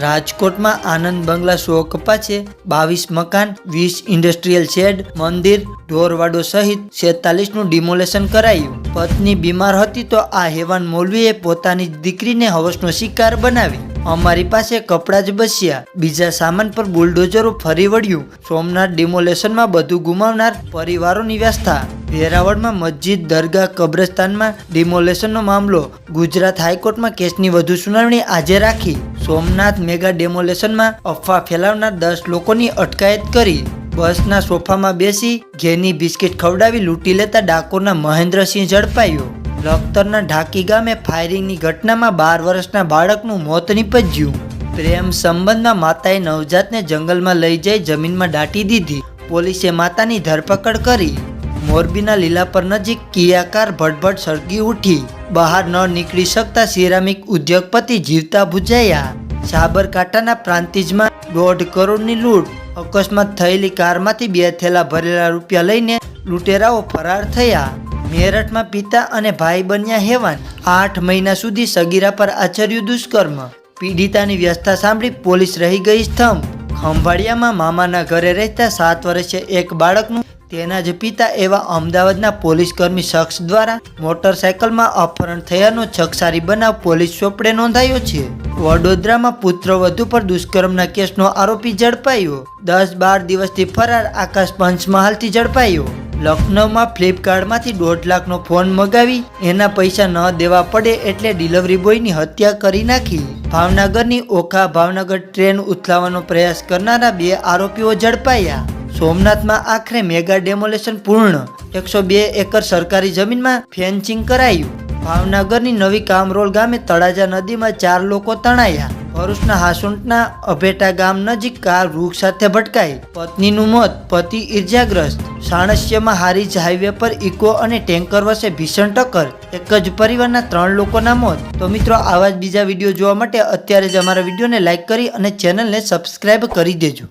રાજકોટમાં આનંદ બંગલા 100 કપા છે, 22 મકાન, 20 ઇન્ડસ્ટ્રીયલ શેડ, મંદિર, ઢોરવાડો સહિત 46નું ડિમોલેશન કરાયું. પત્ની બીમાર હતી તો આ હેવાન મૌલવીએ પોતાની દીકરીને હવસનો શિકાર બનાવી. અમારી પાસે કપડાં જ બસ્યા, બીજા સામાન પર બુલડોઝરો ફરી વળ્યું. સોમનાથ ડિમોલેશનમાં બધું ગુમાવનાર પરિવારોની વ્યવસ્થા. વેરાવળમાં મસ્જિદ, દરગાહ, કબ્રસ્તાનમાં ડિમોલેશનનો મામલો. ગુજરાત હાઈકોર્ટમાં કેસની વધુ સુનાવણી આજે રાખી. સોમનાથ મેગા ડેમોલેશનમાં અફવા ફેલાવનાર 10 લોકોની અટકાયત કરી. બસના સોફામાં બેસી ઘેની બિસ્કિટ ખવડાવી લૂંટી લેતા ડાકોરના મહેન્દ્રસિંહ ઝડપાયો. લખતરના ઢાકી ગામે ફાયરિંગની ઘટનામાં 12 વર્ષના બાળકનું મોત નીપજ્યું. પ્રેમ સંબંધમાં માતાએ નવજાતને જંગલમાં લઈ જઈ જમીનમાં દાટી દીધી. પોલીસે માતાની ધરપકડ કરી. મોરબીના લીલાપર નજીક કિયા કાર ભડભડ સળગી ઉઠી. બહાર ન નીકળી શકતા સિરામિક ઉદ્યોગપતિ જીવતા ભૂજાયા. સાબરકાંઠાના પ્રાંતિજમાં 1.5 કરોડની લૂંટ. અકસ્માત થયેલી કારમાંથી 2 થેલા ભરેલા રૂપિયા લઈને લૂંટેરાઓ ફરાર થયા. મેરઠમાં પિતા અને ભાઈ બન્યા હેવાન. 8 મહિના સુધી સગીરા પર આચર્યું દુષ્કર્મ. પીડિતાની વ્યથા સાંભળી પોલીસ રહી ગઈ સ્તંભ. ખંભાળિયામાં મામાના ઘરે રહેતા 7 વર્ષીય એક બાળકનું તેના જ પિતા એવા અમદાવાદના પોલીસકર્મી શખ્સ દ્વારા મોટરસાયકલમાં અપહરણ થયાનો છકસારી બનાવ પોલીસ ચોપડે નોંધાયો છે. વડોદરામાં પુત્રવધુ પર દુષ્કર્મના કેસનો આરોપી ઝડપાયો. 10-12 દિવસથી ફરાર આકાશ પંચમહાલથી ઝડપાયો. લખનૌમાં ફ્લિપકાર્ટમાંથી 1.5 લાખનો ફોન મગાવી એના પૈસા ન દેવા પડે એટલે ડિલિવરી બોયની હત્યા કરી નાખી. ભાવનગરની ઓખા ભાવનગર ટ્રેન ઉથલાવવાનો પ્રયાસ કરનારા 2 આરોપીઓ ઝડપાયા. સોમનાથમાં આખરે મેગા ડેમોલેશન પૂર્ણ. 102 એકર સરકારી જમીનમાં ફેન્સિંગ કરાયું. ભાવનગરની નવી કામરોલ ગામે તળાજા નદીમાં 4 લોકો તણાયા. ભરૂચના હાસુંટના અભેટા ગામ નજીક કાર વૃક્ષ સાથે ભટકાઈ. પત્નીનું મોત, પતિ ઈજાગ્રસ્ત. સાણસ્યમાં હારીજ હાઈવે પર ઇકો અને ટેન્કર વચ્ચે ભીષણ ટક્કર. એક જ પરિવારના 3 લોકોના મોત. તો મિત્રો, આવા જ બીજા વિડીયો જોવા માટે અત્યારે જ અમારા વિડીયોને લાઈક કરી અને ચેનલને સબસ્ક્રાઈબ કરી દેજો.